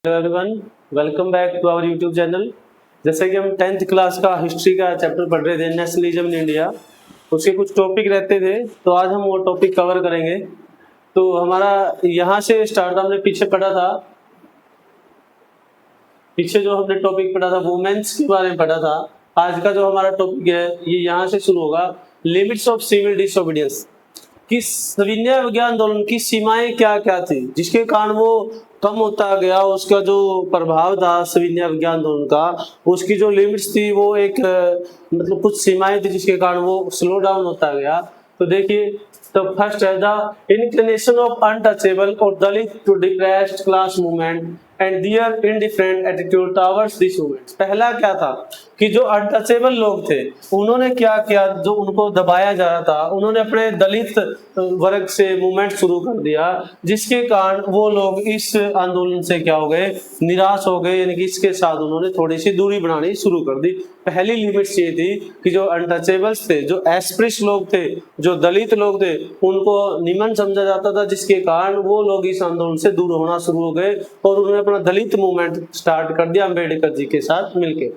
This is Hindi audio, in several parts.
Hello everyone, welcome back to our YouTube channel. जैसे कि हम 10th क्लास का हिस्ट्री का चैप्टर पढ़ रहे थे, नेशनलिज्म इन इंडिया, उसके कुछ टॉपिक रहते थे, तो आज हम वो टॉपिक कवर करेंगे। तो हमारा यहाँ से स्टार्ट, हमने पीछे पढ़ा था, पीछे जो हमने टॉपिक पढ़ा था वुमेन्स के बारे में पढ़ा था। आज का जो हमारा टॉपिक है ये यहाँ से शुरू होगा, लिमिट्स ऑफ सिविल डिसोबीडियंस, कि सविनय अवज्ञा आंदोलन की सीमाएं क्या क्या थी जिसके कारण वो कम होता गया, उसका जो प्रभाव था सविनय अवज्ञा आंदोलन का, उसकी जो लिमिट्स थी वो एक मतलब कुछ सीमाएं थी जिसके कारण वो स्लो डाउन होता गया। तो देखिए, तो फर्स्ट है द इंक्लिनेशन ऑफ अनटचेबल और Dalit to depressed class movement and their indifferent attitude towards this movement. पहला क्या था कि जो अनटचेबल लोग थे उन्होंने क्या किया, जो उनको दबाया जा रहा था, उन्होंने अपने दलित वर्ग से मूवमेंट शुरू कर दिया, जिसके कारण वो लोग इस आंदोलन से क्या हो गए, निराश हो गए, यानी कि इसके साथ उन्होंने थोड़ी सी दूरी बनानी शुरू कर दी। पहली लिमिट्स ये थी कि जो अनटचेबल्स थे, जो एस्प्रिश लोग थे, जो दलित लोग थे, उनको निमन समझा जाता था, जिसके कारण वो लोग इस आंदोलन से दूर होना शुरू हो गए और उन्होंने अपना दलित मूवमेंट स्टार्ट कर दिया अम्बेडकर जी के साथ मिलके।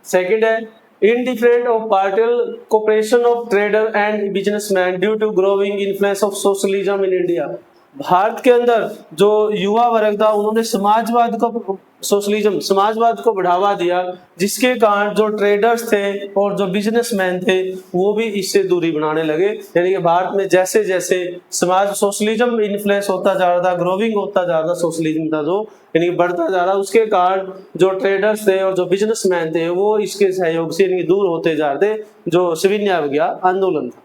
सेकंड है indifferent of partial cooperation of trader and businessmen due to growing influence of socialism in India। Bharat के अंदर जो युवा वर्ग था उन्होंने समाजवाद को, सोशलिज्म समाजवाद को बढ़ावा दिया, जिसके कारण जो ट्रेडर्स थे और जो बिजनेसमैन थे वो भी इससे दूरी बनाने लगे। यानी कि भारत में जैसे जैसे समाज सोशलिज्म इन्फ्लुएंस होता जा रहा था, ग्रोविंग होता जा रहा था सोशलिज्म का, जो यानी कि बढ़ता जा रहा, उसके कारण जो ट्रेडर्स थे और जो बिजनेसमैन थे वो इसके सहयोग से यानी दूर होते जा रहे थे, जो सविनय अवज्ञा आंदोलन था।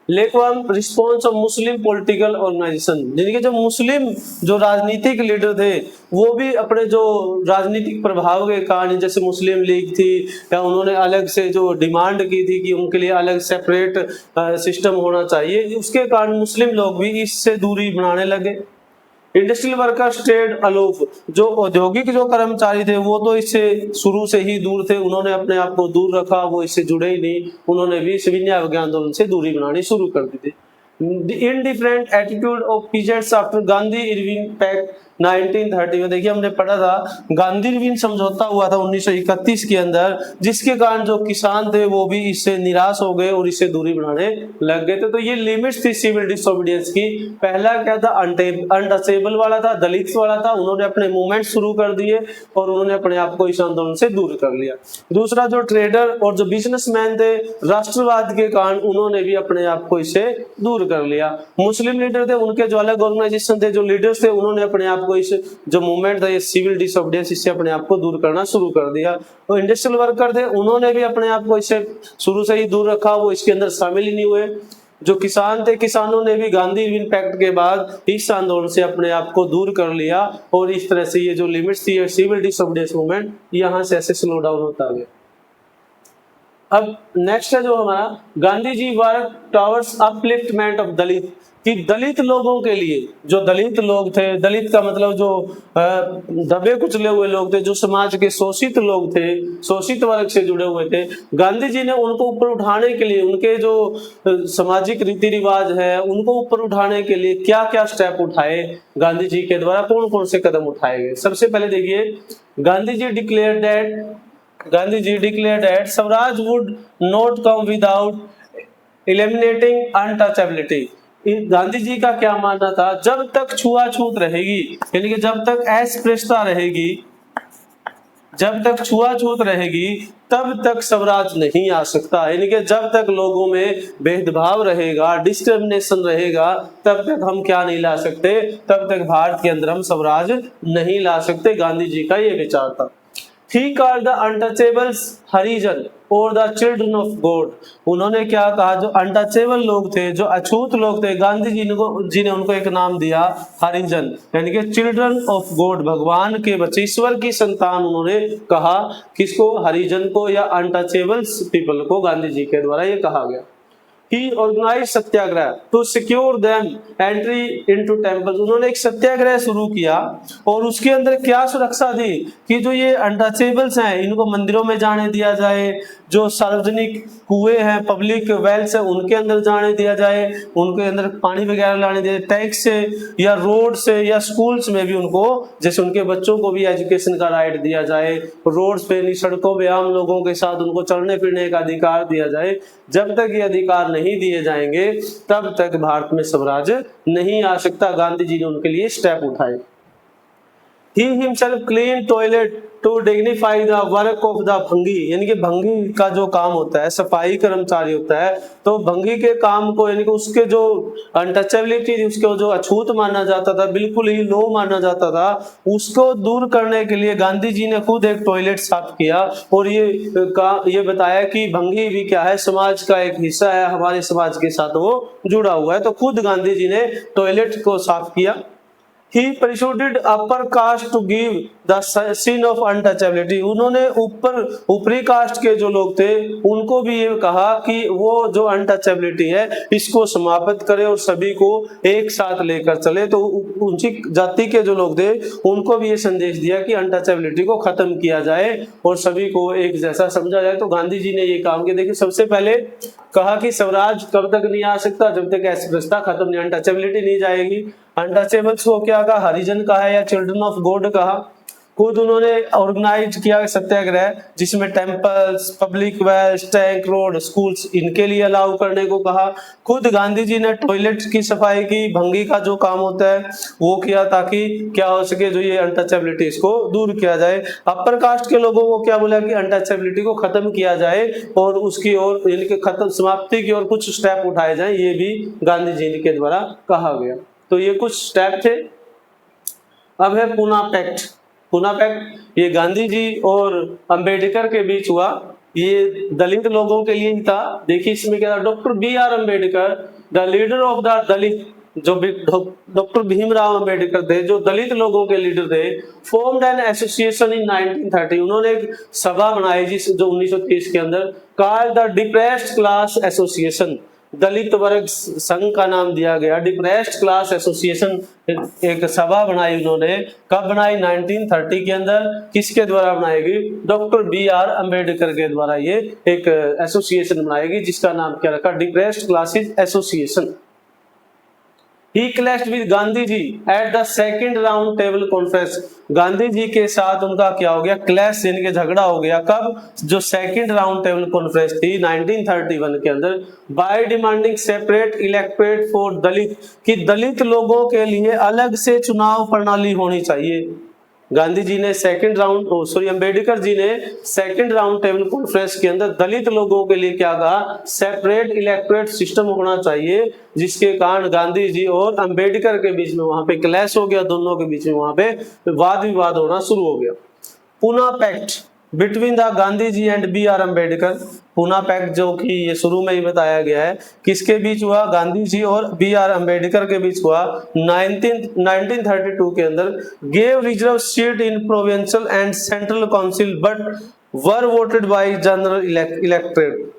Lukewarm response of Muslim political organisation, यानी कि जो मुस्लिम जो राजनीतिक लीडर थे वो भी अपने जो राजनीतिक प्रभाव के कारण, जैसे मुस्लिम लीग थी, या उन्होंने अलग से जो डिमांड की थी कि उनके लिए अलग सेपरेट सिस्टम होना चाहिए, उसके कारण मुस्लिम लोग भी इससे दूरी बनाने लगे। इंडस्ट्रियल वर्कर स्टेड अलूफ, जो औद्योगिक जो कर्मचारी थे वो तो इससे शुरू से ही दूर थे, उन्होंने अपने आप को दूर रखा, वो इससे जुड़े ही नहीं, उन्होंने भी सविनय अवज्ञा आंदोलन से दूरी बनानी शुरू कर दी थी। Indifferent attitude of peasants after Gandhi Irwin pact 1930 में, देखिए हमने पढ़ा था गांधी इरविन समझौता हुआ था 1931 के अंदर, जिसके कारण जो किसान थे वो भी इससे निराश हो गए और इससे दूरी बनाने लग गए थे। तो ये लिमिट्स थी सिविल डिसोबीडियंस की। पहला क्या था, अनटचेबल वाला था, दलित वाला था, उन्होंने अपने मूवमेंट शुरू कर दिए और उन्होंने अपने आप को इस आंदोलन से दूर कर लिया। दूसरा जो ट्रेडर और जो बिजनेसमैन थे, राष्ट्रवाद के कारण उन्होंने भी अपने आप को इससे दूर कर लिया। मुस्लिम लीडर थे, उनके जो अलग ऑर्गेनाइजेशन थे, जो लीडर्स थे, उन्होंने अपने आप को इस जो मूवमेंट था ये सिविल डिसोबीडियंस, इससे अपने आप को दूर करना शुरू कर दिया। और इंडस्ट्रियल वर्कर थे, उन्होंने भी अपने आप को इससे शुरू से ही दूर रखा, वो इसके अंदर शामिल ही नहीं हुए। जो किसान थे, किसानों ने भी गांधी इरविन पैक्ट के बाद इस आंदोलन से अपने आप को दूर कर लिया और इस तरह से ये जो लिमिट्स थी सिविल डिसोबीडियंस मूवमेंट यहाँ से ऐसे स्लो डाउन होता गया। अब नेक्स्ट है जो हमारा Gandhi ji work towards upliftment of दलित, कि दलित लोगों के लिए, जो दलित लोग थे, दलित का मतलब जो दबे कुचले हुए लोग थे, जो समाज के शोषित लोग थे, शोषित वर्ग से जुड़े हुए थे, गांधी जी ने उनको ऊपर उठाने के लिए, उनके जो सामाजिक रीति रिवाज है उनको ऊपर उठाने के लिए क्या क्या स्टेप उठाए गांधी जी के द्वारा, कौन कौन से कदम उठाए गए। सबसे पहले देखिए, Gandhi ji declared that swaraj would not come without eliminating untouchability. Gandhi ji का क्या मानना था, जब तक छुआछूत रहेगी, यानी कि जब तक अस्पृश्यता रहेगी, जब तक छुआछूत रहेगी तब तक स्वराज नहीं आ सकता। यानी कि जब तक लोगों में भेदभाव रहेगा, डिस्क्रिमिनेशन रहेगा, तब तक हम क्या नहीं ला सकते, तब तक भारत के अंदर हम स्वराज नहीं ला सकते। गांधी जी का ये विचार था। He called the untouchables हरिजन और द चिल्ड्रन ऑफ गॉड। उन्होंने क्या कहा, जो अनटचेबल लोग थे, जो अछूत लोग थे, गांधी जी ने उनको एक नाम दिया हरिजन, यानी कि चिल्ड्रन ऑफ गॉड, भगवान के बच्चे, ईश्वर की संतान उन्होंने कहा। किसको, हरिजन को या अनटचेबल्स पीपल को गांधी जी के द्वारा ये कहा गया। He organised satyagraha to secure them entry into temples. उन्होंने एक सत्याग्रह शुरू किया और उसके अंदर क्या सुरक्षा दी कि जो ये अनटचेबल्स हैं इनको मंदिरों में जाने दिया जाए, जो सार्वजनिक कुएं हैं पब्लिक वेल्स है उनके अंदर जाने दिया जाए, उनके अंदर पानी वगैरह लाने दिया, टैक्स से या रोड से या स्कूल्स में भी उनको जैसे उनके बच्चों को भी एजुकेशन का राइट दिया जाए, रोड्स पे सड़कों पे आम लोगों के साथ उनको चलने फिरने का अधिकार दिया जाए। जब तक ये अधिकार नहीं दिए जाएंगे तब तक भारत में स्वराज्य नहीं आ सकता। गांधी जी ने उनके लिए स्टेप उठाए। He himself cleaned toilet to dignify the work of the भंगी, यानी कि भंगी का जो काम होता है सफाई कर्मचारी होता है, तो भंगी के काम को यानी कि उसके जो अनटचेबिलिटी थी उसको जो अछूत माना जाता था, बिल्कुल ही लो माना जाता था, उसको दूर करने के लिए गांधी जी ने खुद एक टॉयलेट साफ किया और ये बताया कि भंगी भी क्या है समाज का एक हिस्सा है, हमारे समाज के साथ वो जुड़ा हुआ है। तो खुद गांधी जी ने टॉयलेट को साफ किया। He persuaded upper caste to give the sin of untouchability। उन्होंने ऊपरी कास्ट के जो लोग थे उनको भी ये कहा कि वो जो अनटचेबिलिटी है इसको समाप्त करे और सभी को एक साथ लेकर चले। तो ऊंची जाति के जो लोग थे उनको भी ये संदेश दिया कि अनटचेबिलिटी को खत्म किया जाए और सभी को एक जैसा समझा जाए। तो गांधी जी ने ये काम किया। देखिए सबसे पहले कहा कि स्वराज कब तक नहीं आ सकता जब तक अस्पृश्यता खत्म नहीं, अनटचेबिलिटी नहीं जाएगी। अनटचेबल्स को क्या कहा, हरिजन कहा या चिल्ड्रन ऑफ गॉड कहा। खुद उन्होंने ऑर्गेनाइज किया सत्याग्रह जिसमें temples, public wells, tank, road, schools इनके लिए अलाउ करने को कहा। खुद गांधी जी ने टॉयलेट की सफाई की, भंगी का जो काम होता है वो किया ताकि क्या हो सके जो ये अनटचेबिलिटी इसको दूर किया जाए। अपर कास्ट के लोगों को क्या बोला कि अनटचेबिलिटी को खत्म किया जाए और उसकी ओर इनके खत्म समाप्ति की ओर कुछ स्टेप उठाए जाए, ये भी गांधी जी के द्वारा कहा गया। तो ये कुछ स्टेप थे। अब है पूना पैक्ट। पूना पैक्ट ये गांधी जी और अंबेडकर के बीच हुआ। ये दलित लोगों के लिए ही था। देखिए इसमें क्या था, doctor B R Ambedkar the leader of the Dalit, जो डॉक्टर भीमराव अंबेडकर थे जो दलित लोगों के लीडर थे, फॉर्म्ड एन एसोसिएशन इन 1930। उन्होंने एक सभा बनाई जिस जो 1930 के अंदर, called the depressed class association. Dalit वर्ग संघ का नाम दिया गया। डिप्रेस्ड क्लास एसोसिएशन एक सभा बनाई उन्होंने। कब बनाई? 1930 के अंदर। किसके द्वारा बनाएगी? डॉक्टर बी आर अम्बेडकर के द्वारा ये एक एसोसिएशन बनाएगी जिसका नाम क्या रखा? Depressed classes association. He clashed with Gandhi ji at the second round table conference। Gandhi ji के साथ उनका क्या हो गया? क्लैश यानी कि झगड़ा हो गया। कब? जो सेकंड राउंड टेबल कॉन्फ्रेंस थी 1931 के अंदर। By demanding separate electorate for Dalit, कि दलित लोगों के लिए अलग से चुनाव प्रणाली होनी चाहिए। गांधी जी ने अम्बेडकर जी ने सेकंड राउंड टेबल कॉन्फ्रेंस के अंदर दलित लोगों के लिए क्या कहा? सेपरेट इलेक्टोरेट सिस्टम होना चाहिए, जिसके कारण गांधी जी और अम्बेडकर के बीच में वहां पे क्लैश हो गया। दोनों के बीच में वहां पे वाद विवाद होना शुरू हो गया। Poona pact between the Gandhi ji and B R Ambedkar. Poona pact जो कि ये शुरू में ही बताया गया है, किसके बीच हुआ? गांधी जी और बी आर अम्बेडकर के बीच हुआ 1932 के अंदर। Gave reserve seat in provincial and central council but were voted bye general electorate.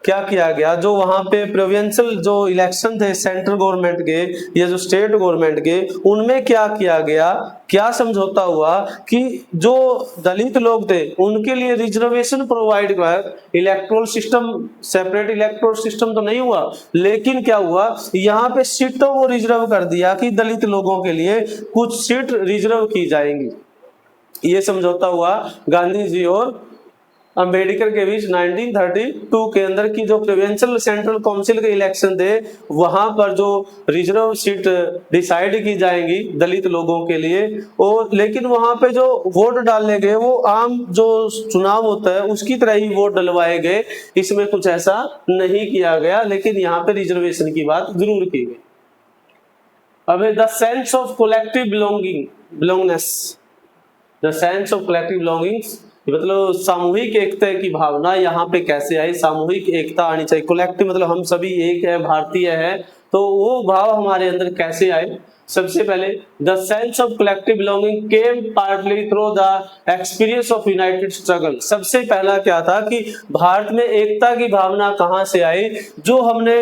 क्या किया गया? जो वहां पे प्रोविंशियल जो इलेक्शन थे सेंट्रल गवर्नमेंट के या जो स्टेट गवर्नमेंट के, उनमें क्या किया गया, क्या समझौता हुआ कि जो दलित लोग थे उनके लिए रिजर्वेशन प्रोवाइड कर, electoral system, separate electoral system तो नहीं हुआ, लेकिन क्या हुआ यहाँ पे सीटों को रिजर्व कर दिया कि दलित लोगों के लिए कुछ सीट रिजर्व की जाएंगी। ये समझौता हुआ गांधी जी और अम्बेडकर के बीच 1932 के अंदर की जो प्रोविंशियल सेंट्रल काउंसिल के इलेक्शन थे वहां पर जो रिजर्व सीट डिसाइड की जाएंगी दलित लोगों के लिए। और लेकिन वहां पे जो वोट डालने गए वो आम जो चुनाव होता है उसकी तरह ही वोट डलवाए गए, इसमें कुछ ऐसा नहीं किया गया, लेकिन यहाँ पे रिजर्वेशन की बात जरूर की गई। अब the sense of collective belongingness, the sense of collective belongings मतलब सामूहिक एकता की भावना यहाँ पे कैसे आई? सामूहिक एकता आनी चाहिए। कलेक्टिव मतलब हम सभी एक है, भारतीय है, तो वो भाव हमारे अंदर कैसे आए? सबसे पहले the sense of collective belonging came partly through the experience of United struggle. सबसे पहला क्या था कि भारत में एकता की भावना कहां से आई, जो हमने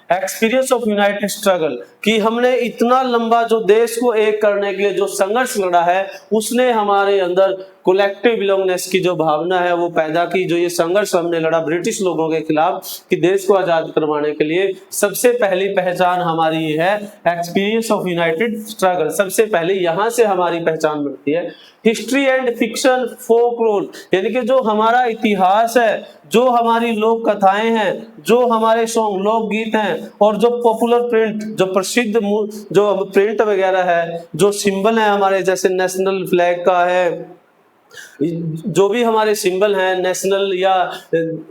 एक्सपीरियंस ऑफ यूनाइटेड स्ट्रगल कि हमने इतना लंबा जो देश को एक करने के लिए जो संघर्ष लड़ा है, उसने हमारे अंदर कलेक्टिव बिलोंगनेस की जो भावना है वो पैदा की। जो ये संघर्ष हमने लड़ा ब्रिटिश लोगों के खिलाफ कि देश को आजाद करवाने के लिए, सबसे पहली पहचान हमारी है एक्सपीरियंस ऑफ यूनाइटेड स्ट्रगल। सबसे पहले यहां से हमारी पहचान बनती है। हिस्ट्री एंड फिक्शन फोकलोर, यानी कि जो हमारा इतिहास है, जो हमारी लोक कथाएं हैं, जो हमारे सॉन्ग लोकगीत हैं, और जो पॉपुलर प्रिंट, जो प्रसिद्ध जो प्रिंट वगैरह है, जो सिंबल है हमारे, जैसे नेशनल फ्लैग का है, जो भी हमारे सिंबल हैं नेशनल या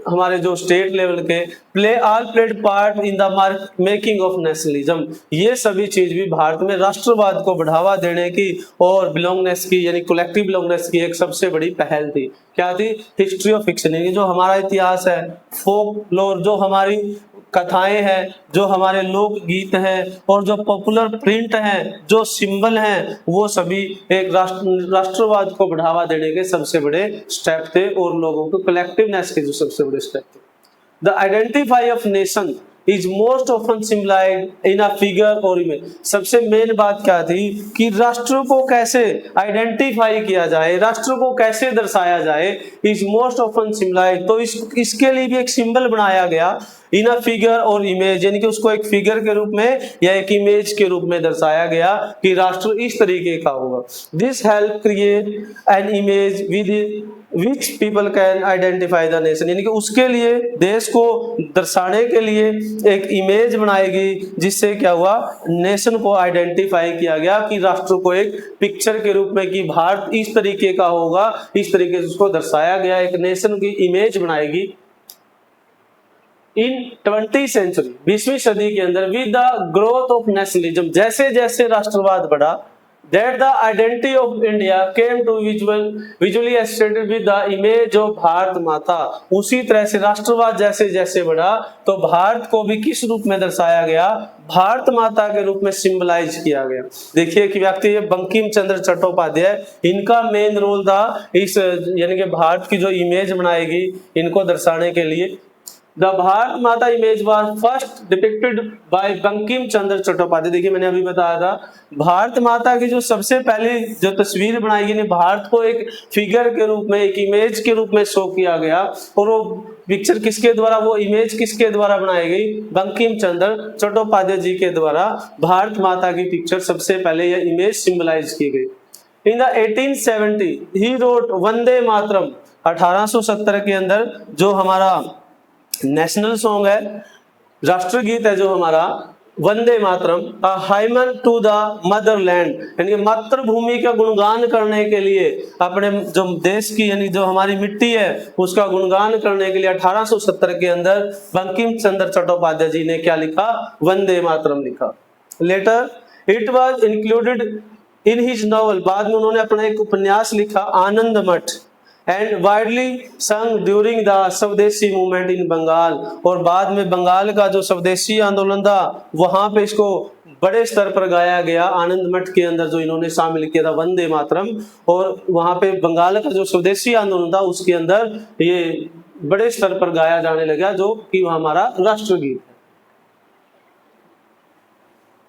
हमारे जो स्टेट लेवल के, played part in the making of nationalism. ये सभी चीज भी भारत में राष्ट्रवाद को बढ़ावा देने की और बिलोंगनेस की, यानी कलेक्टिव बिलोंगनेस की एक सबसे बड़ी पहल थी। क्या थी? हिस्ट्री ऑफ फिक्शन, यानी जो हमारा इतिहास है, फोकलोर जो हमारी कथाएं हैं, जो हमारे लोक गीत हैं, और जो पॉपुलर प्रिंट हैं, जो सिंबल हैं, वो सभी एक राष्ट्रवाद को बढ़ावा देने के सबसे बड़े स्टेप थे और लोगों को कलेक्टिवनेस के जो सबसे बड़े स्टेप थे। The identify of nation is most often symbolised in a figure और इमेज। सबसे मेन बात क्या थी कि राष्ट्र को कैसे आइडेंटिफाई किया जाए, राष्ट्र को कैसे दर्शाया जाए, इज मोस्ट ऑफन सिम्बलाइज्ड। तो इसके लिए भी एक सिंबल बनाया गया इन अ फिगर और इमेज, यानी कि उसको एक फिगर के रूप में या एक इमेज के रूप में दर्शाया गया कि राष्ट्र इस तरीके का होगा। This help create an image with which people can identify the nation, यानी कि उसके लिए देश को दर्शाने के लिए एक इमेज बनाएगी, जिससे क्या हुआ, नेशन को आइडेंटिफाई किया गया कि राष्ट्र को एक पिक्चर के रूप में कि भारत इस तरीके का होगा, इस तरीके से उसको दर्शाया गया, एक नेशन की इमेज बनाएगी। इन 20th सेंचुरी, 20वीं सदी के अंदर, with the growth of nationalism, जैसे जैसे राष्ट्रवाद बढ़ा, that the identity of India came to visually associated with the image of Bharat Mata. उसी तरह से राष्ट्रवाद जैसे जैसे बढ़ा तो भारत को भी किस रूप में दर्शाया गया, भारत माता के रूप में सिंबलाइज किया गया। देखिए कि व्यक्ति ये बंकिम चंद्र चट्टोपाध्याय, इनका मेन रोल था इस, यानी कि भारत की जो इमेज बनाएगी इनको दर्शाने के लिए। The Bharat Mata image was first depicted by Bankim Chandra Chattopadhyay. देखिए मैंने अभी बताया था, भारत माता की जो सबसे पहली जो तस्वीर बनाई गई, भारत को एक फिगर के रूप में, एक इमेज के रूप में शो किया गया, और वो पिक्चर किसके द्वारा, वो इमेज किसके द्वारा बनाई गई, बंकिम चंद्र चट्टोपाध्याय जी के द्वारा भारत माता की पिक्चर सबसे पहले यह इमेज सिंबलाइज की गई। In the 1870 he wrote Vande Mataram. 1870 के अंदर जो हमारा नेशनल सॉन्ग है, राष्ट्रगीत है जो हमारा, Vande Mataram, hymen to the Motherland, यानी मातृभूमि का गुणगान करने के लिए, अपने जो देश की यानी जो हमारी मिट्टी है उसका गुणगान करने के लिए 1870 के अंदर बंकिम चंद्र चट्टोपाध्याय जी ने क्या लिखा, वंदे मातरम लिखा। Later it was included in his novel, बाद में उन्होंने अपना एक उपन्यास लिखा Anand Math, and widely sung during the Swadeshi movement in Bengal, और बाद में बंगाल का जो स्वदेशी आंदोलन था वहां पे इसको बड़े स्तर पर गाया गया। आनंद मठ के अंदर जो इन्होंने शामिल किया था वंदे मातरम, और वहां पे बंगाल का जो स्वदेशी आंदोलन था उसके अंदर ये बड़े स्तर पर गाया जाने लगा, जो कि हमारा राष्ट्रगीत है।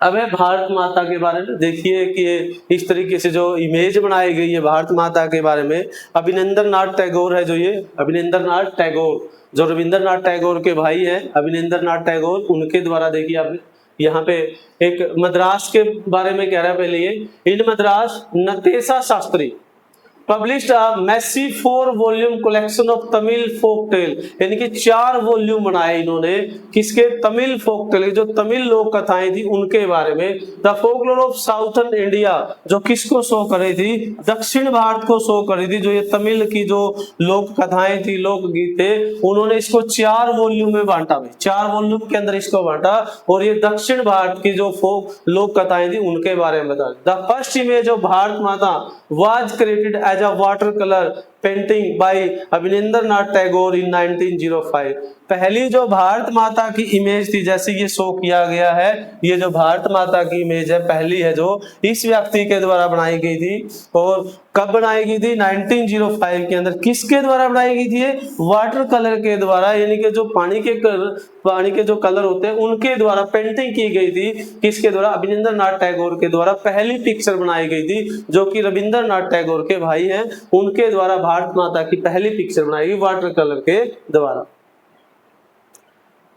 अब है भारत माता के बारे में। देखिए कि इस तरीके से जो इमेज बनाई गई है भारत माता के बारे में, अभिनंदननाथ टैगोर है, जो ये अभिनंदननाथ टैगोर जो रविंद्रनाथ टैगोर के भाई हैं, अभिनंदननाथ टैगोर, उनके द्वारा, देखिए आप यहाँ पे एक मद्रास के बारे में कह रहा है पहले ये, in Madras Natesa Sastri published a massive 4 volume collection of Tamil folk tale, यानी कि 4 वॉल्यूम बनाए इन्होंने, किसके, तमिल फोक टेल, जो तमिल लोक कथाएं थी उनके बारे में। The folklore of southern India, जो किसको शो कर रही थी, दक्षिण भारत को शो कर रही थी, जो ये तमिल की जो लोक कथाएं थी, लोकगीत थे, उन्होंने इसको 4 वॉल्यूम में बांटा, 4 वॉल्यूम के अंदर इसको बांटा, और ये दक्षिण भारत की जो फोक लोक कथाएं थी उनके बारे में बता। The first image of Bharat Mata was created as a water colour painting by Abanindranath Tagore in 1905। पहली जो भारत माता की इमेज थी, जैसे ये शो किया गया है, ये जो भारत माता की इमेज है पहली है जो इस व्यक्ति के द्वारा बनाई गई थी। और कब बनाई गई थी? 1905 के अंदर। किसके द्वारा बनाई गई थी? वाटर कलर के द्वारा, यानी कि जो पानी के जो कलर होते हैं उनके द्वारा पेंटिंग की गई थी। किसके द्वारा? अवनींद्रनाथ टैगोर के द्वारा पहली पिक्चर बनाई गई थी, जो कि रविंद्रनाथ टैगोर के भाई हैं, उनके द्वारा भारत माता की पहली पिक्चर बनाई गई वाटर कलर के द्वारा।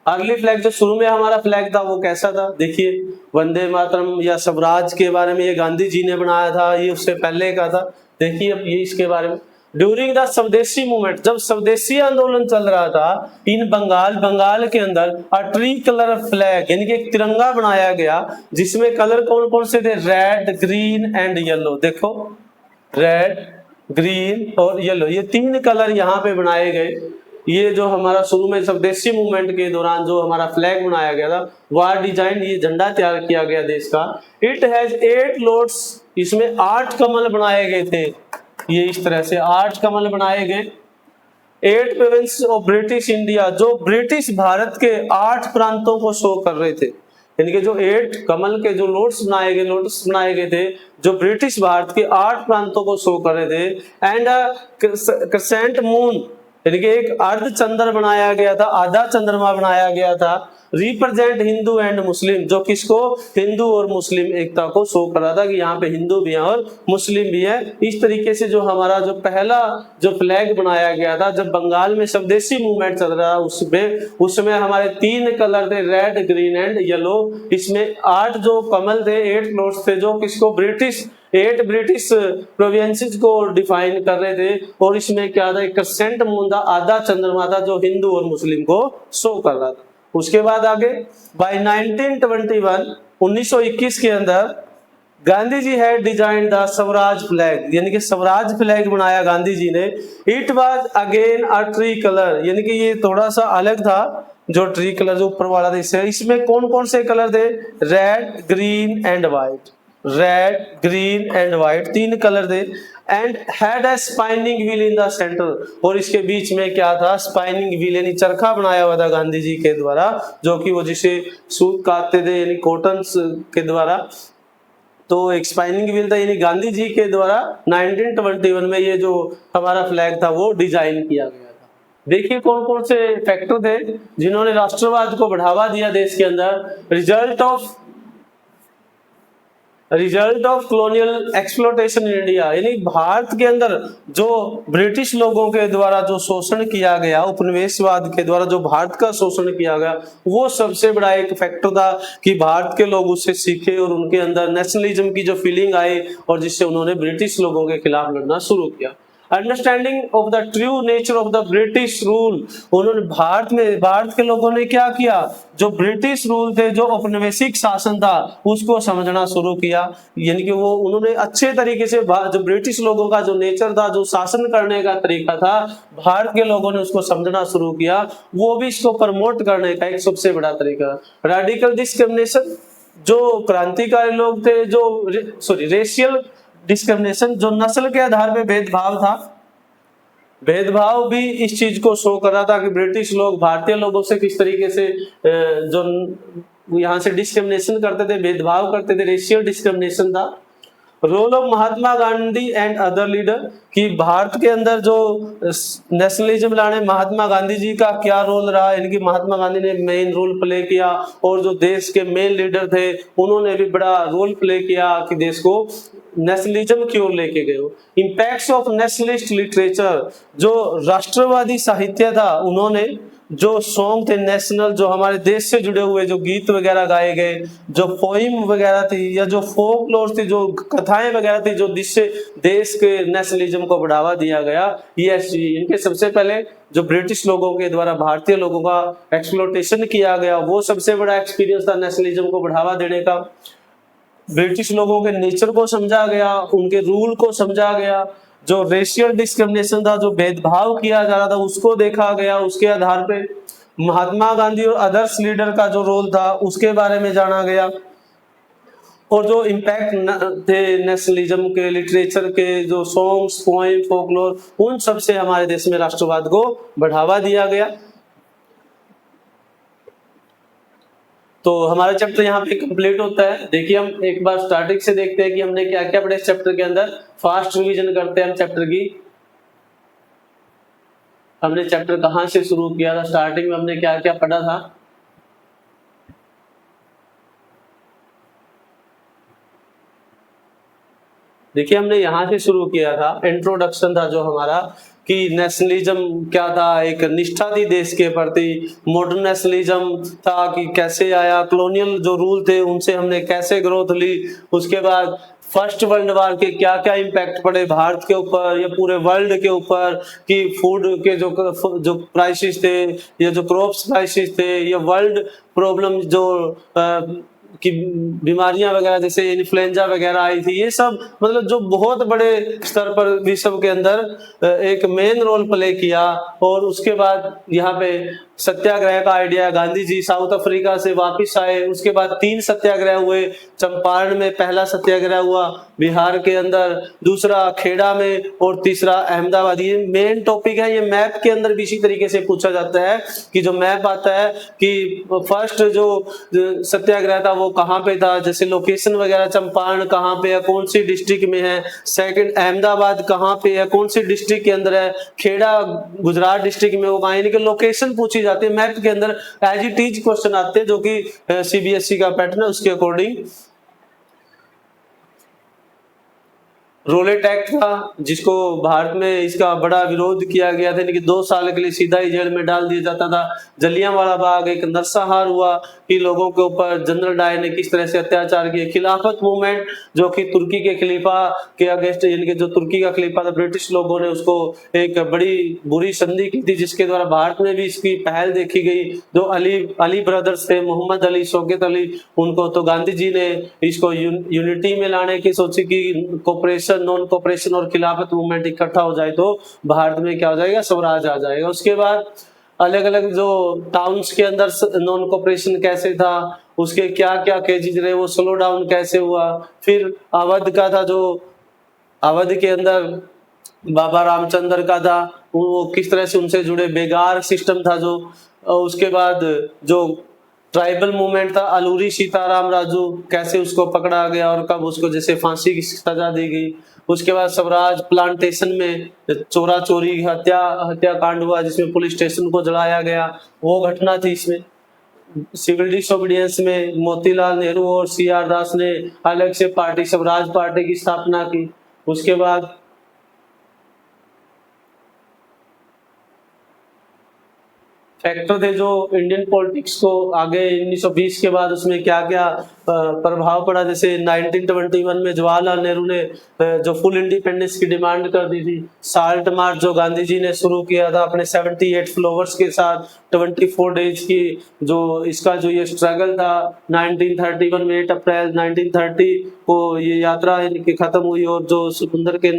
अगली फ्लैग जो शुरू में हमारा फ्लैग था वो कैसा था? देखिए, वंदे मातरम या स्वराज के बारे में ये गांधी जी ने बनाया था, ये उससे पहले का था। देखिए अब ये इसके बारे में, ड्यूरिंग द स्वदेशी मूवमेंट, जब स्वदेशी आंदोलन चल रहा था इन बंगाल के अंदर, अ ट्री कलर फ्लैग यानी कि एक तिरंगा बनाया गया, जिसमें कलर कौन कौन से थे? Red, green and yellow. देखो, रेड, ग्रीन और येलो, ये तीन कलर यहाँ पे बनाए गए। ये जो हमारा शुरू में स्वदेशी मूवमेंट के दौरान जो हमारा फ्लैग बनाया गया था, वार डिजाइन, ये झंडा तैयार किया गया देश का। इट हैज 8 लोड्स, इसमें 8 कमल बनाए गए थे। ये इस तरह से 8 कमल बनाए गए। 8 प्रोविंस ऑफ ब्रिटिश इंडिया, जो ब्रिटिश भारत के 8 प्रांतों को शो कर रहे थे, यानी कि जो 8 कमल के जो लोटस बनाए गए थे, जो ब्रिटिश भारत के 8 प्रांतों को शो कर रहे थे। एंड क्रेसेंट मून, यानी कि एक अर्ध चंद्र बनाया गया था, आधा चंद्रमा बनाया गया था, रिप्रेजेंट हिंदू एंड मुस्लिम, जो किसको? हिंदू और मुस्लिम एकता को शो कर रहा था कि यहाँ पे हिंदू भी हैं और मुस्लिम भी हैं। इस तरीके से जो हमारा जो पहला जो फ्लैग बनाया गया था, जब बंगाल में स्वदेशी मूवमेंट चल रहा उसमें हमारे 3 कलर थे, रेड, ग्रीन एंड येलो। इसमें 8 जो कमल थे, 8 फ्लोट्स थे, जो किसको? 8 ब्रिटिश प्रोविंसेस को डिफाइन कर रहे थे। और इसमें क्या था? एक क्रेसेंट मून था, आधा चंद्रमा था, जो हिंदू और मुस्लिम को शो कर रहा था। उसके बाद आगे बाय 1921 के अंदर गांधी जी है डिजाइन द स्वराज फ्लैग, यानी कि स्वराज फ्लैग बनाया गांधी जी ने। It was again a tree colour, यानी कि ये थोड़ा सा अलग था, जो ट्री कलर जो ऊपर वाला था। इसमें कौन कौन से कलर थे? Red, green and white, red, green and white, 3 colour थे। And had a spinning wheel in the centre, और इसके बीच में क्या था? स्पाइनिंग व्हील, यानी चरखा बनाया हुआ था गांधी जी के द्वारा, जो कि वो जिसे सूत काटते थे, यानी कॉटन के द्वारा। तो एक स्पाइनिंग व्हील था, यानी गांधी जी के द्वारा 1921 में ये जो हमारा फ्लैग था वो डिजाइन किया गया था। देखिए कौन कौन से फैक्टर थे जिन्होंने राष्ट्रवाद को बढ़ावा दिया देश के अंदर। Result of colonial exploitation in India, यानी भारत के अंदर जो ब्रिटिश लोगों के द्वारा जो शोषण किया गया, उपनिवेशवाद के द्वारा जो भारत का शोषण किया गया, वो सबसे बड़ा एक फैक्टर था कि भारत के लोग उससे सीखे और उनके अंदर नेशनलिज्म की जो फीलिंग आई, और जिससे उन्होंने ब्रिटिश लोगों के खिलाफ लड़ना शुरू किया। Understanding of the true nature of the British rule, उन्होंने भारत के लोगों ने क्या किया? जो ब्रिटिश रूल थे, जो औपनिवेशिक शासन था, उसको समझना शुरू किया। यानी कि वो उन्होंने अच्छे तरीके से जो ब्रिटिश लोगों का जो नेचर था, जो शासन करने का तरीका था, भारत के लोगों ने उसको समझना शुरू किया। वो भी इसको प्रमोट करने का एक सबसे बड़ा तरीका। रेडिकल डिस्क्रिमिनेशन, जो क्रांतिकारी लोग थे, रेशियल डिस्क्रिमिनेशन, जो नस्ल के आधार पे भेदभाव था, भेदभाव भी इस चीज को शो कर रहा था कि ब्रिटिश लोग भारतीय लोगों से किस तरीके से जो यहाँ से डिस्क्रिमिनेशन करते थे, भेदभाव करते थे, रेशियल डिस्क्रिमिनेशन था। Role of Mahatma Gandhi and other leader, कि भारत के अंदर जो नेशनलिज्म लाने महात्मा गांधी जी का क्या रोल रहा, यानी कि महात्मा गांधी ने मेन रोल प्ले किया, और जो देश के मेन लीडर थे उन्होंने भी बड़ा रोल प्ले किया कि देश को नेशनलिज्म की ओर लेके गए। इम्पैक्ट्स ऑफ नेशनलिस्ट लिटरेचर, जो राष्ट्रवादी साहित्य था, उन्होंने जो सॉन्ग थे नेशनल, जो हमारे देश से जुड़े हुए जो गीत वगैरह गाए गए, जो पोइम वगैरह थी, या जो फोकलोर थी, जो कथाएं वगैरह थी, जो जिससे देश के नेशनलिज्म को बढ़ावा दिया गया, ये इनके सबसे पहले जो ब्रिटिश लोगों के द्वारा भारतीय लोगों का एक्सप्लॉयटेशन किया गया, वो सबसे बड़ा एक्सपीरियंस था नेशनलिज्म को बढ़ावा देने का। ब्रिटिश लोगों के नेचर को समझा गया, उनके रूल को समझा गया, जो रेशियल डिस्क्रिमिनेशन था, जो भेदभाव किया जा रहा था, उसको देखा गया। उसके आधार पे महात्मा गांधी और अदर्स लीडर का जो रोल था उसके बारे में जाना गया। और जो इम्पैक्ट थे नेशनलिज्म के, लिटरेचर के, जो सॉन्ग्स, पोएम, फोकलोर, उन सब से हमारे देश में राष्ट्रवाद को बढ़ावा दिया गया। तो हमारा चैप्टर यहाँ पे कंप्लीट होता है। देखिए हम एक बार स्टार्टिंग से देखते हैं कि हमने क्या क्या पढ़ा इस चैप्टर के अंदर। फास्ट रिवीजन करते हैं हम चैप्टर की। हमने चैप्टर कहाँ से शुरू किया था, स्टार्टिंग में हमने क्या क्या पढ़ा था। देखिए हमने यहाँ से शुरू किया था, इंट्रोडक्शन था जो हमारा, कि नेशनलिज्म क्या था, एक निष्ठा थी देश के प्रति। मॉडर्न नेशनलिज्म था कि कैसे आया, कॉलोनियल जो रूल थे उनसे हमने कैसे ग्रोथ ली। उसके बाद फर्स्ट वर्ल्ड वॉर के क्या क्या इम्पैक्ट पड़े भारत के ऊपर या पूरे वर्ल्ड के ऊपर, कि फूड के जो क्राइसिस थे, या जो क्रॉप्स क्राइसिस थे, या वर्ल्ड प्रॉब्लम जो कि बीमारियां वगैरह जैसे इन्फ्लुएंजा वगैरह आई थी, ये सब मतलब जो बहुत बड़े स्तर पर विश्व के अंदर एक मेन रोल प्ले किया। और उसके बाद यहाँ पे सत्याग्रह का idea, Gandhi ji south Africa से वापस आए, उसके बाद 3 सत्याग्रह हुए। चंपारण में पहला सत्याग्रह हुआ, बिहार के अंदर दूसरा खेड़ा में, और तीसरा अहमदाबाद। ये मेन टॉपिक है। ये मैप के अंदर भी इसी तरीके से पूछा जाता है कि जो मैप आता है कि फर्स्ट जो सत्याग्रह था वो कहाँ पे था, जैसे लोकेशन वगैरह, चंपारण कहाँ पे है, कौन सी डिस्ट्रिक्ट में है, सेकंड अहमदाबाद कहाँ पे है, कौन सी डिस्ट्रिक्ट के अंदर है, खेड़ा गुजरात डिस्ट्रिक्ट में, वो कहाँ, यानी कि लोकेशन पूछी जाती है मैप के अंदर। एज इट इज क्वेश्चन आते हैं जो कि सीबीएसई का पैटर्न है उसके अकॉर्डिंग। रोलेट एक्ट था जिसको भारत में इसका बड़ा विरोध किया गया था, कि 2 साल के लिए सीधा ही जेल में डाल दिया जाता था। जलियांवाला बाग एक नरसंहार हुआ कि लोगों के ऊपर जनरल डायर ने किस तरह से अत्याचार किए। खिलाफत मूवमेंट जो कि तुर्की के खलीफा के अगेंस्ट, यानी कि जो तुर्की का खलीफा था, ब्रिटिश लोगों ने उसको एक बड़ी बुरी संधि की थी, जिसके द्वारा भारत में भी इसकी पहल देखी गई। जो अली ब्रदर्स थे, मोहम्मद अली, शौकत अली, उनको तो गांधी जी ने इसको यूनिटी में लाने की सोची कि कोऑपरेशन, नॉन कोऑपरेशन और खिलाफत मूवमेंट इकट्ठा हो जाए तो भारत में क्या हो जाएगा, स्वराज आ जाएगा। उसके बाद अलग अलग जो टाउन्स के अंदर नॉन कोऑपरेशन कैसे था, उसके क्या क्या केसेस रहे, वो स्लो डाउन कैसे हुआ। फिर अवध का था, जो अवध के अंदर बाबा रामचंद्र का था, वो किस तरह से उनसे जुड़े, बेगार सिस्टम था जो। उसके बाद जो ट्राइबल मूवमेंट था, अलूरी सीताराम राजू, कैसे उसको पकड़ा गया और कब उसको जैसे फांसी की सजा दी गई। उसके बाद स्वराज प्लांटेशन में चोरा चोरी हत्याकांड हुआ, जिसमें पुलिस स्टेशन को जलाया गया, वो घटना थी इसमें। सिविल डिसोबीडियंस में मोतीलाल नेहरू और सीआर दास ने अलग से पार्टी, स्वराज पार्टी की स्थापना की। उसके बाद फैक्टर थे जो इंडियन पॉलिटिक्स को आगे 1920 के बाद उसमें क्या क्या प्रभाव पड़ा। जैसे 1921 में जवाहरलाल नेहरू ने जो फुल इंडिपेंडेंस की डिमांड कर दी थी। साल्ट मार्च जो गांधी जी ने शुरू किया था अपने 78 फ्लोवर्स के साथ, 24 डेज की जो इसका जो ये स्ट्रगल था, 1931 में 8 अप्रैल 1930 को ये यात्रा इनकी खत्म हुई, और जो समुद्र के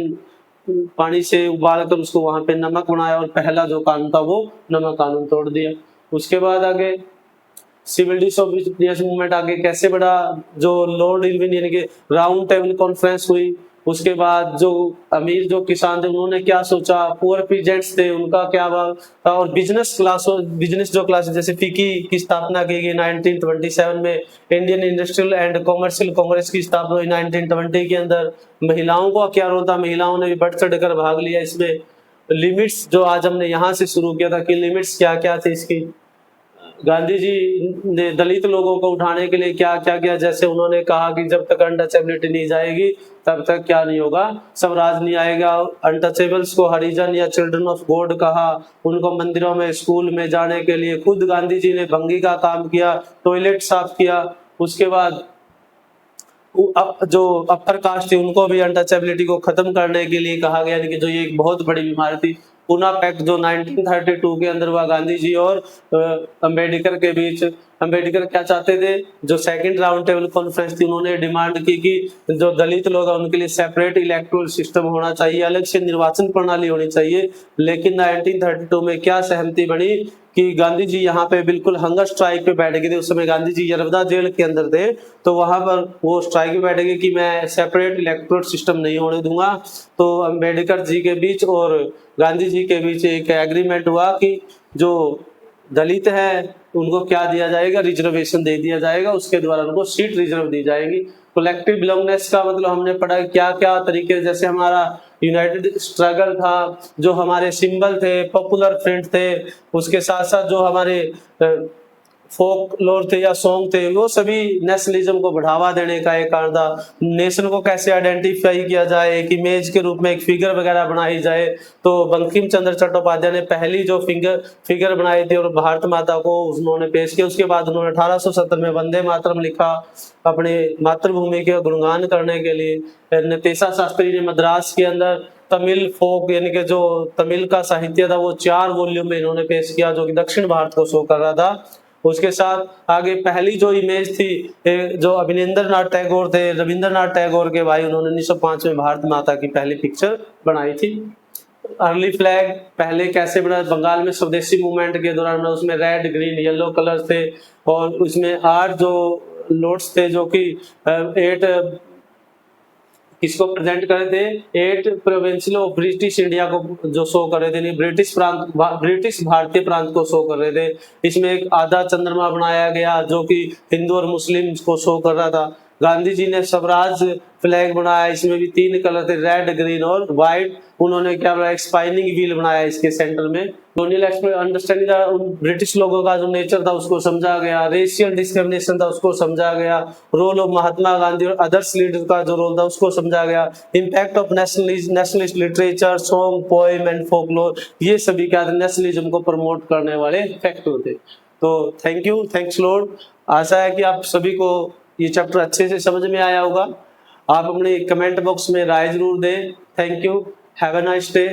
पानी से उबाल कर उसको वहां पे नमक बनाया, और पहला जो कानून था वो नमक कानून तोड़ दिया। उसके बाद आगे सिविल डिसोबीडियंस मूवमेंट आगे कैसे बढ़ा, जो लॉर्ड इरविन यानी कि राउंड टेबल कॉन्फ्रेंस हुई। उसके बाद जो अमीर जो किसान थे उन्होंने क्या सोचा, पुअर पीजेंट्स थे उनका क्या भाव था, और बिजनेस जो क्लास जैसे फिकी की स्थापना की गई 1927 में। Indian industrial and commercial Congress की स्थापना हुई 1920 के अंदर। महिलाओं का क्या रोल था, महिलाओं ने भी बढ़ चढ़ कर भाग लिया इसमें। लिमिट्स जो आज हमने यहाँ से शुरू किया था कि लिमिट्स क्या क्या थे इसकी, गांधी जी ने दलित लोगों को उठाने के लिए क्या क्या किया। जैसे उन्होंने कहा कि जब तक अनटचेबिलिटी नहीं जाएगी तब तक क्या नहीं होगा, स्वराज नहीं आएगा। अनटचेबल्स को हरिजन या चिल्ड्रन ऑफ गॉड कहा, उनको मंदिरों में, स्कूल में जाने के लिए खुद गांधी जी ने भंगी का काम किया, टॉयलेट साफ किया। उसके बाद जो अपर कास्ट थी उनको भी अनटचेबिलिटी को खत्म करने के लिए कहा गया, कि जो ये एक बहुत बड़ी बीमारी थी। पूना पैक्ट जो 1932 के अंदर हुआ गांधी जी और अंबेडकर के बीच, अम्बेडकर क्या चाहते थे, जो सेकंड राउंड टेबल कॉन्फ्रेंस थी उन्होंने डिमांड की कि जो दलित लोग हैं उनके लिए सेपरेट इलेक्टोरल सिस्टम होना चाहिए, अलग से निर्वाचन प्रणाली होनी चाहिए। लेकिन 1932 में क्या सहमति बनी कि गांधी जी यहाँ पे बिल्कुल हंगर स्ट्राइक पे बैठ गए थे। उस समय गांधी जी यरवदा जेल के अंदर थे, तो वहां पर वो स्ट्राइक पे बैठ गए कि मैं सेपरेट इलेक्टोरल सिस्टम नहीं होने दूंगा। तो अम्बेडकर जी के बीच और गांधी जी के बीच एक एग्रीमेंट हुआ कि जो दलित है उनको क्या दिया जाएगा, रिजर्वेशन दे दिया जाएगा, उसके द्वारा उनको सीट रिजर्व दी जाएगी। कलेक्टिव बिलोंगनेस का मतलब हमने पढ़ा क्या क्या तरीके, जैसे हमारा यूनाइटेड स्ट्रगल था, जो हमारे सिंबल थे, पॉपुलर फ्रंट थे, उसके साथ साथ जो हमारे फोक लोर थे या सॉन्ग थे, वो सभी नेशनलिज्म को बढ़ावा देने का एक कारण था। नेशन को कैसे आइडेंटिफाई किया जाए, एक इमेज के रूप में एक फिगर वगैरह बनाई जाए, तो बंकिम चंद्र चट्टोपाध्याय ने पहली जो फिगर बनाई थी और भारत माता को उन्होंने पेश किया। उसके बाद उन्होंने 1870 में वंदे मातरम लिखा अपने मातृभूमि के गुणगान करने के लिए। नतेशा शास्त्री ने मद्रास के अंदर तमिल फोक यानी कि जो तमिल का साहित्य था वो 4 वॉल्यूम में इन्होंने पेश किया, जो कि दक्षिण भारत को शो कर रहा था। उसके साथ आगे पहली जो इमेज थी, जो अभिनेंद्रनाथ टैगोर थे, रविंद्रनाथ टैगोर के भाई, उन्होंने 1905 में भारत माता की पहली पिक्चर बनाई थी। अर्ली फ्लैग पहले कैसे बना, बंगाल में स्वदेशी मूवमेंट के दौरान बना, उसमें रेड ग्रीन येलो कलर थे और उसमें 8 जो लोड्स थे जो कि 8 किसको प्रेजेंट कर रहे थे, 8 प्रोविंशियल ऑफ ब्रिटिश इंडिया को जो शो कर रहे थे, नहीं ब्रिटिश भारतीय प्रांत को शो कर रहे थे। इसमें एक आधा चंद्रमा बनाया गया जो कि हिंदू और मुस्लिम को शो कर रहा था। गांधी जी ने स्वराज फ्लैग बनाया, इसमें भी 3 कलर थे, रेड ग्रीन और व्हाइट। उन्होंने क्या बनाया, एक स्पाइनिंग व्हील बनाया इसके सेंटर में। अंडरस्टैंडिंग ब्रिटिश लोगों का जो नेचर था उसको समझा गया, रेशियल डिस्क्रिमिनेशन था उसको समझा गया, रोल ऑफ महात्मा गांधी और अदर्स लीडर का जो रोल था उसको समझा गया, impact of nationalist literature, song, poem and folklore, ये सभी क्या थे, नेशनलिज्म को प्रमोट करने वाले फैक्टर थे। तो थैंक यू, थैंक्स लॉर्ड। आशा है कि आप सभी को ये चैप्टर अच्छे से समझ में आया होगा। आप अपने कमेंट बॉक्स में राय जरूर दें। Thank you, have a nice day.